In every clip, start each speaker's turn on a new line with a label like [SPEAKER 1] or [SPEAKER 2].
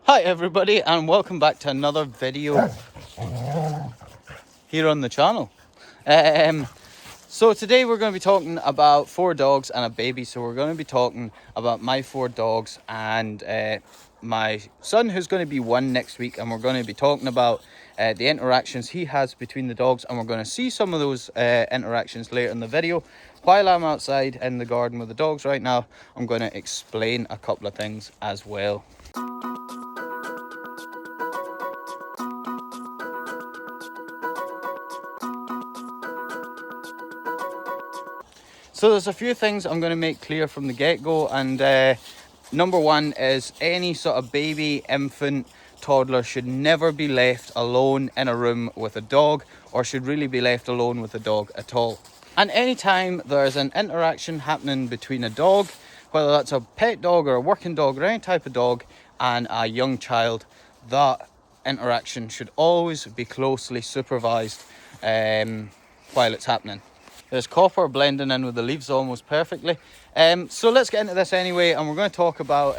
[SPEAKER 1] Hi everybody, and welcome back to another video here on the channel. So today we're going to be talking about 4 dogs and a baby. So we're going to be talking about my 4 dogs and my son, who's going to be 1 next week, and we're going to be talking about the interactions he has between the dogs, and we're going to see some of those interactions later in the video. While I'm outside in the garden with the dogs right now, I'm going to explain a couple of things as well. So there's a few things I'm going to make clear from the get-go, and number 1 is any sort of baby, infant, toddler should never be left alone in a room with a dog, or should really be left alone with a dog at all. And anytime there's an interaction happening between a dog, whether that's a pet dog or a working dog or any type of dog, and a young child, that interaction should always be closely supervised while it's happening. There's copper blending in with the leaves almost perfectly. So let's get into this anyway, and we're going to talk about...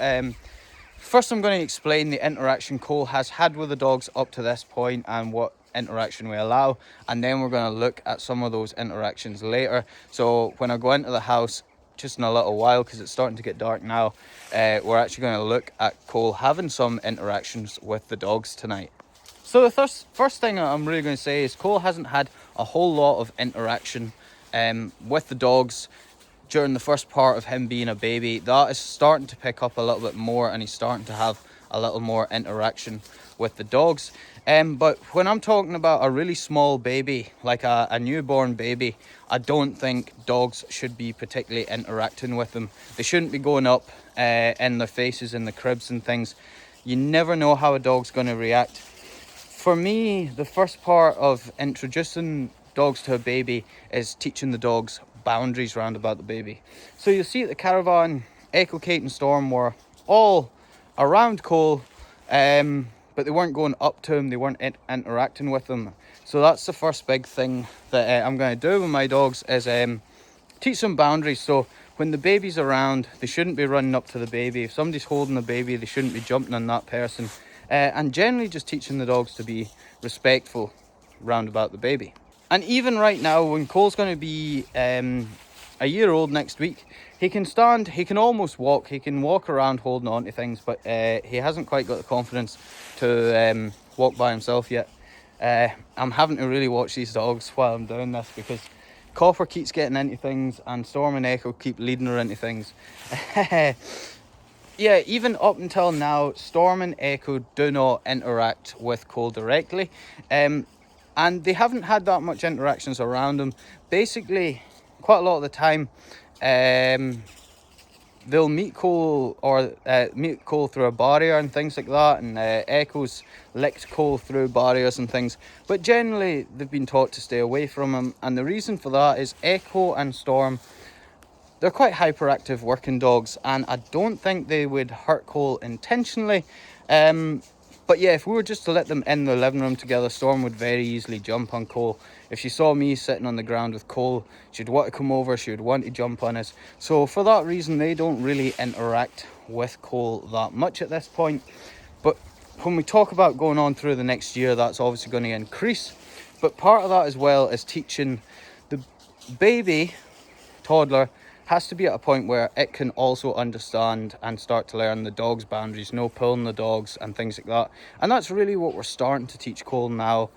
[SPEAKER 1] First, I'm going to explain the interaction Kole has had with the dogs up to this point and what interaction we allow. And then we're going to look at some of those interactions later. So when I go into the house, just in a little while, because it's starting to get dark now, we're actually going to look at Kole having some interactions with the dogs tonight. So the first thing I'm really going to say is Kole hasn't had a whole lot of interaction with the dogs during the first part of him being a baby. That is starting to pick up a little bit more, and he's starting to have a little more interaction with the dogs. But when I'm talking about a really small baby, like a newborn baby, I don't think dogs should be particularly interacting with them. They shouldn't be going up in their faces in the cribs and things. You never know how a dog's going to react. For me, the first part of introducing dogs to a baby is teaching the dogs boundaries round about the baby. So you'll see at the caravan, Echo, Kate and Storm were all around Kole, but they weren't going up to him, they weren't interacting with him. So that's the first big thing that I'm going to do with my dogs, is teach them boundaries. So when the baby's around, they shouldn't be running up to the baby. If somebody's holding the baby, they shouldn't be jumping on that person. And generally just teaching the dogs to be respectful round about the baby. And even right now, when Kole's going to be a year old next week, he can stand, he can almost walk, he can walk around holding on to things, but he hasn't quite got the confidence to walk by himself yet. I'm having to really watch these dogs while I'm doing this, because Copper keeps getting into things and Storm and Echo keep leading her into things. Yeah, even up until now, Storm and Echo do not interact with Kole directly. And they haven't had that much interactions around him. Basically, quite a lot of the time, they'll meet Kole, or meet Kole through a barrier and things like that, and Echo's licked Kole through barriers and things. But generally, they've been taught to stay away from him, and the reason for that is Echo and Storm, they're quite hyperactive working dogs, and I don't think they would hurt Kole intentionally. But yeah, if we were just to let them in the living room together, Storm would very easily jump on Kole. If she saw me sitting on the ground with Kole, she'd want to come over, she would want to jump on us. So for that reason, they don't really interact with Kole that much at this point. But when we talk about going on through the next year, that's obviously going to increase. But part of that as well is teaching the baby, toddler, has to be at a point where it can also understand and start to learn the dog's boundaries, no pulling the dogs and things like that. And that's really what we're starting to teach Kole now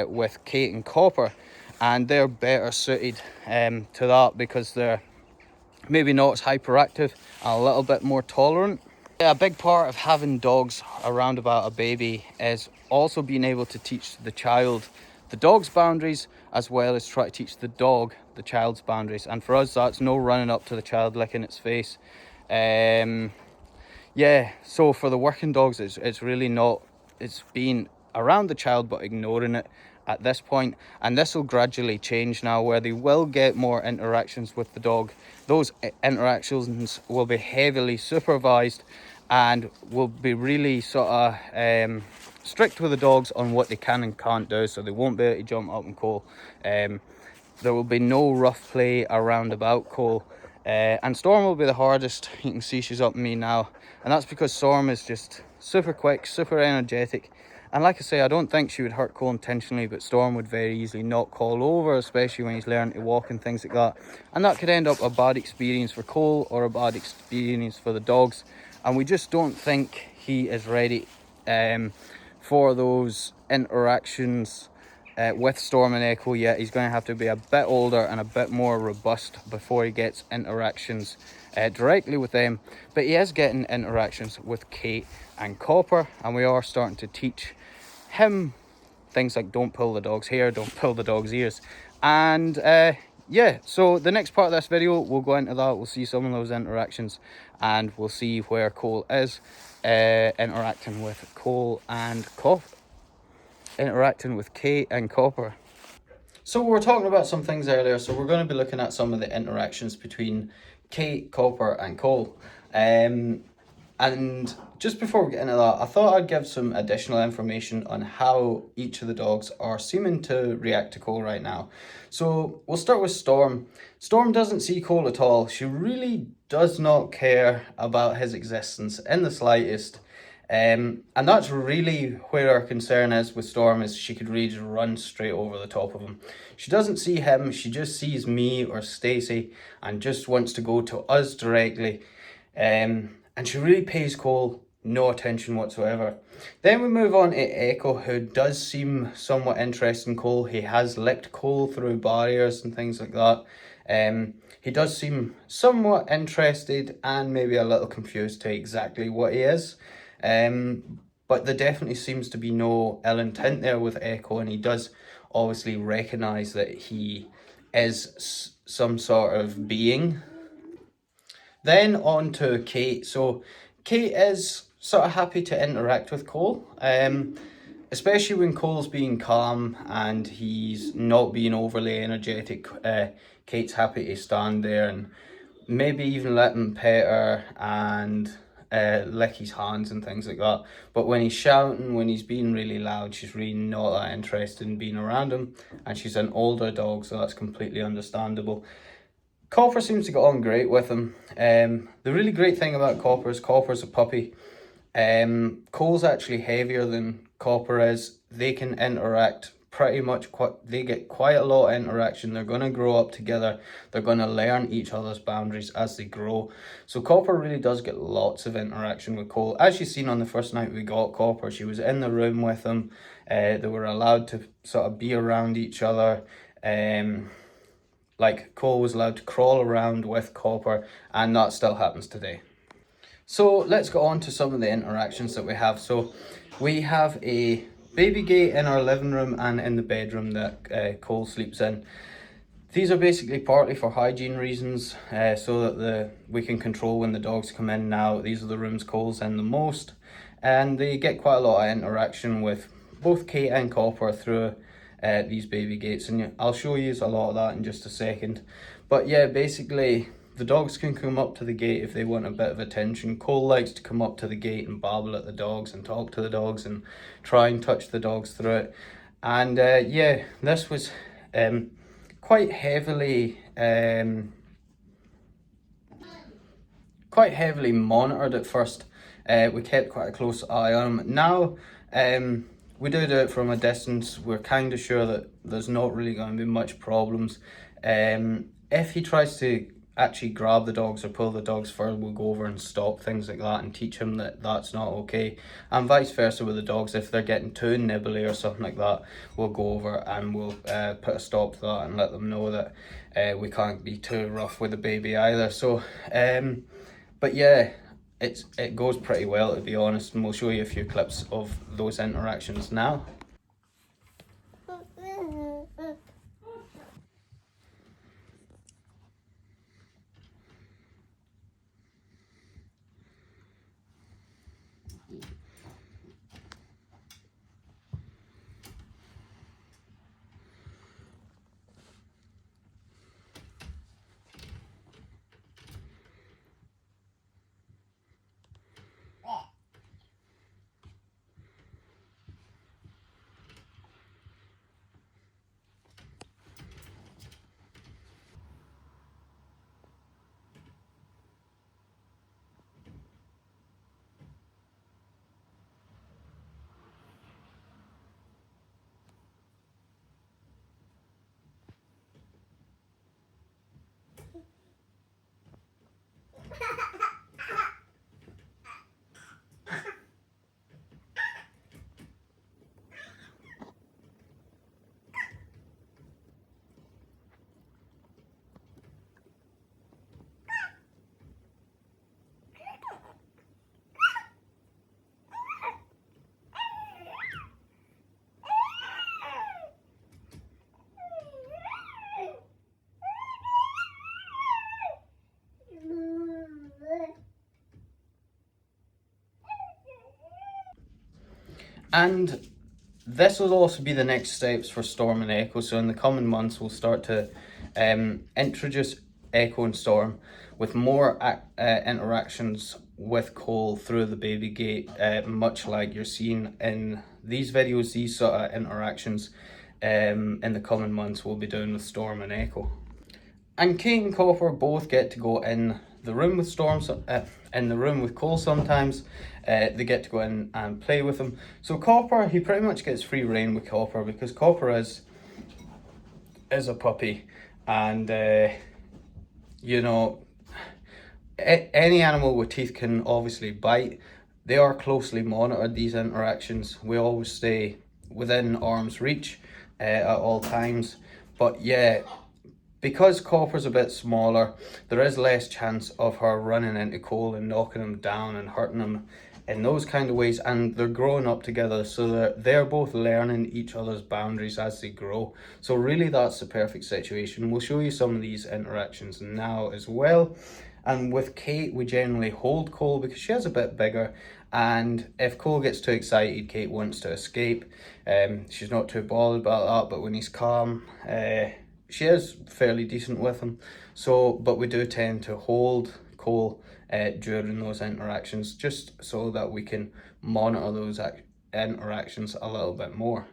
[SPEAKER 1] with Kate and Copper, and they're better suited to that, because they're maybe not as hyperactive and a little bit more tolerant. Yeah, a big part of having dogs around about a baby is also being able to teach the child the dog's boundaries, as well as try to teach the dog the child's boundaries. And for us, that's no running up to the child licking its face. Yeah, so for the working dogs, it's really not, it's being around the child but ignoring it at this point. And this will gradually change now, where they will get more interactions with the dog. Those interactions will be heavily supervised and will be really sort of strict with the dogs on what they can and can't do, so they won't be able to jump up and Kole. There will be no rough play around about Kole. And Storm will be the hardest. You can see she's up me now, and that's because Storm is just super quick, super energetic. And like I say, I don't think she would hurt Kole intentionally, but Storm would very easily knock Kole over, especially when he's learning to walk and things like that. And that could end up a bad experience for Kole or a bad experience for the dogs. And we just don't think he is ready for those interactions with Storm and Echo yet. He's going to have to be a bit older and a bit more robust before he gets interactions directly with them. But he is getting interactions with Kate and Copper, and we are starting to teach him things like don't pull the dog's hair, don't pull the dog's ears. And yeah, so the next part of this video, we'll go into that. We'll see some of those interactions, and we'll see where Kole is interacting with Kole and Copper. Interacting with Kate and Copper. So we were talking about some things earlier, so we're going to be looking at some of the interactions between Kate, Copper and Kole. And just before we get into that, I thought I'd give some additional information on how each of the dogs are seeming to react to Kole right now. So we'll start with Storm. Storm doesn't see Kole at all. She really does not care about his existence in the slightest. And that's really where our concern is with Storm, is she could really just run straight over the top of him. She doesn't see him, she just sees me or Stacy and just wants to go to us directly. And she really pays Kole no attention whatsoever. Then we move on to Echo, who does seem somewhat interested in Kole. He has licked Kole through barriers and things like that. He does seem somewhat interested and maybe a little confused to exactly what he is. But there definitely seems to be no ill intent there with Echo, and he does obviously recognise that he is some sort of being. Then on to Kate. So Kate is sort of happy to interact with Kole, especially when Cole's being calm and he's not being overly energetic. Kate's happy to stand there and maybe even let him pet her and lick his hands and things like that. But when he's shouting, when he's being really loud, she's really not that interested in being around him, and she's an older dog, so that's completely understandable. Copper seems to get on great with him. The really great thing about Copper is Copper's a puppy. Cole's actually heavier than Copper is. They can interact pretty much, they get quite a lot of interaction. They're going to grow up together. They're going to learn each other's boundaries as they grow. So Copper really does get lots of interaction with Kole. As you've seen on the first night we got Copper, she was in the room with him. They were allowed to sort of be around each other. Like Kole was allowed to crawl around with Copper, and that still happens today. So let's go on to some of the interactions that we have. So we have a baby gate in our living room and in the bedroom that Kole sleeps in. These are basically partly for hygiene reasons, so that we can control when the dogs come in and out. These are the rooms Cole's in the most, and they get quite a lot of interaction with both Kate and Copper through these baby gates, and I'll show you a lot of that in just a second. But yeah, basically the dogs can come up to the gate if they want a bit of attention. Kole likes to come up to the gate and babble at the dogs and talk to the dogs and try and touch the dogs through it. And yeah, this was quite heavily monitored at first. We kept quite a close eye on him. Now we do it from a distance. We're kind of sure that there's not really going to be much problems. If he tries to actually grab the dogs or pull the dogs further, we'll go over and stop things like that and teach him that that's not okay, and vice versa with the dogs. If they're getting too nibbly or something like that, we'll go over and we'll put a stop to that and let them know that we can't be too rough with the baby either. So but yeah, it goes pretty well, to be honest, and we'll show you a few clips of those interactions now. And this will also be the next steps for Storm and Echo. So in the coming months, we'll start to introduce Echo and Storm with more interactions with Kole through the baby gate, much like you're seeing in these videos. These sort of interactions in the coming months we'll be doing with Storm and Echo. And Kate and Copper both get to go in the room with in the room with Kole sometimes. They get to go in and play with him. So Copper, he pretty much gets free reign with Copper because Copper is a puppy, and you know, any animal with teeth can obviously bite. They are closely monitored, these interactions. We always stay within arm's reach at all times. But yeah, because Copper's a bit smaller, there is less chance of her running into Kole and knocking him down and hurting him in those kind of ways. And they're growing up together, so they're both learning each other's boundaries as they grow. So really that's the perfect situation. We'll show you some of these interactions now as well. And with Kate, we generally hold Kole because she is a bit bigger, and if Kole gets too excited, Kate wants to escape. She's not too bothered about that, but when he's calm, she is fairly decent with him. So, but we do tend to hold Kole during those interactions, just so that we can monitor those interactions a little bit more.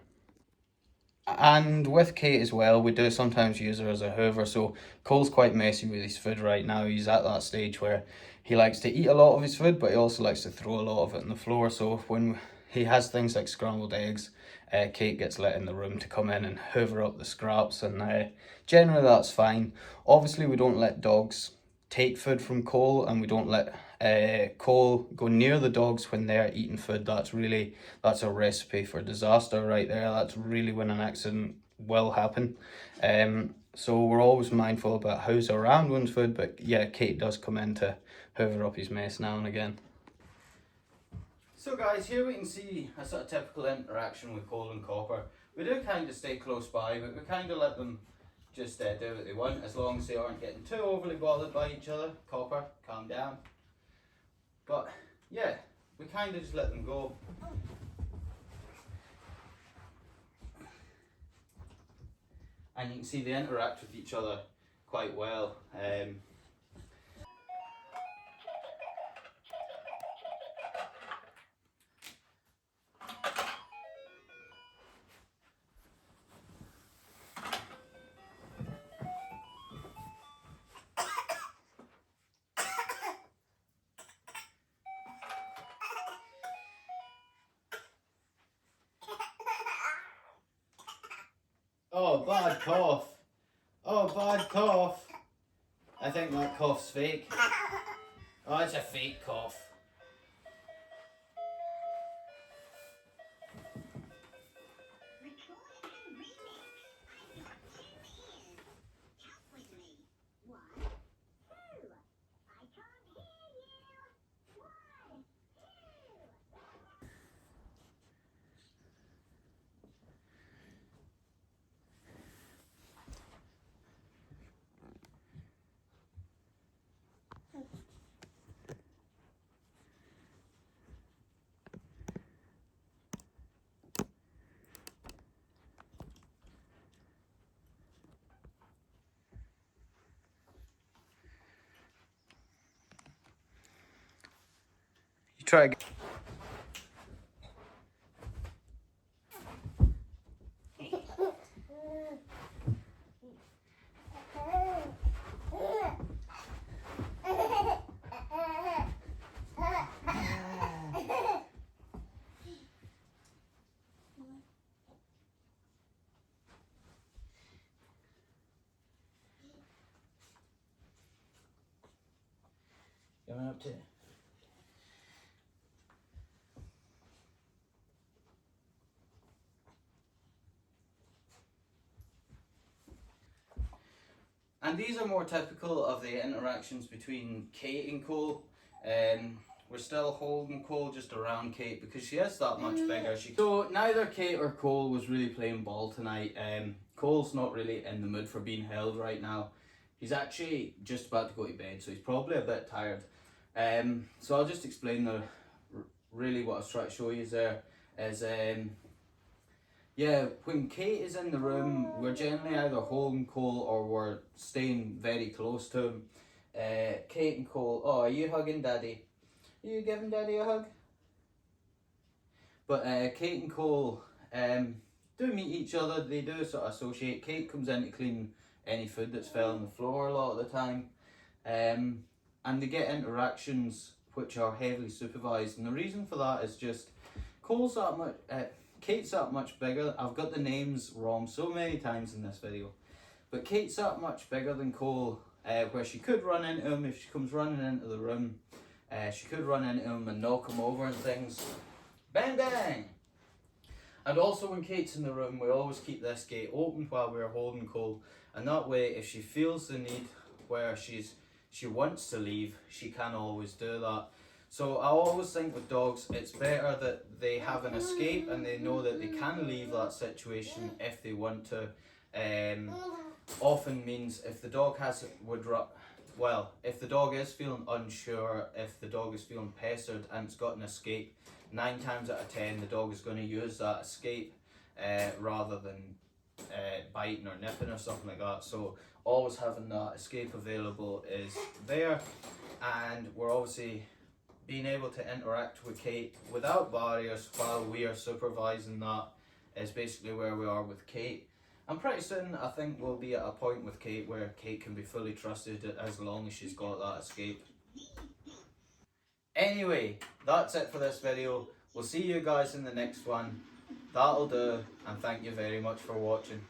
[SPEAKER 1] And with Kate as well, we do sometimes use her as a hoover. So Cole's quite messy with his food right now. He's at that stage where he likes to eat a lot of his food, but he also likes to throw a lot of it on the floor. So when he has things like scrambled eggs, Kate gets let in the room to come in and hoover up the scraps, and generally that's fine. Obviously we don't let dogs take food from Kole, and we don't let Kole go near the dogs when they're eating food. That's a recipe for disaster right there. That's really when an accident will happen. So we're always mindful about who's around one's food, but yeah, Kate does come in to hoover up his mess now and again. So guys, here we can see a sort of typical interaction with Kole and Copper. We do kind of stay close by, but we kind of let them just do what they want, as long as they aren't getting too overly bothered by each other. Copper, calm down. But yeah, we kind of just let them go. And you can see they interact with each other quite well. Oh, bad cough. Oh, bad cough. I think that cough's fake. Oh, it's a fake cough. You try again. Going up to. And these are more typical of the interactions between Kate and Kole. We're still holding Kole just around Kate because she is that much bigger. So neither Kate or Kole was really playing ball tonight. Cole's not really in the mood for being held right now. He's actually just about to go to bed, so he's probably a bit tired. So I'll just explain really what I was trying to show you there is yeah, when Kate is in the room, we're generally either holding Kole or we're staying very close to him. Kate and Kole, oh, are you hugging Daddy? Are you giving Daddy a hug? But Kate and Kole do meet each other. They do sort of associate. Kate comes in to clean any food that's fell on the floor a lot of the time. And they get interactions which are heavily supervised. And the reason for that is just Cole's that much, Kate's that much bigger. I've got the names wrong so many times in this video. But Kate's that much bigger than Kole, where she could run into him if she comes running into the room. She could run into him and knock him over and things. Bang bang! And also when Kate's in the room, we always keep this gate open while we're holding Kole. And that way, if she feels the need where she wants to leave, she can always do that. So I always think with dogs, it's better that they have an escape and they know that they can leave that situation if they want to. Often means if the dog if the dog is feeling unsure, if the dog is feeling pestered and it's got an escape, 9 times out of 10 the dog is going to use that escape rather than biting or nipping or something like that. So always having that escape available is there, and we're obviously being able to interact with Kate without barriers while we are supervising. That is basically where we are with Kate. And pretty soon I think we'll be at a point with Kate where Kate can be fully trusted as long as she's got that escape. Anyway, that's it for this video. We'll see you guys in the next one. That'll do, and thank you very much for watching.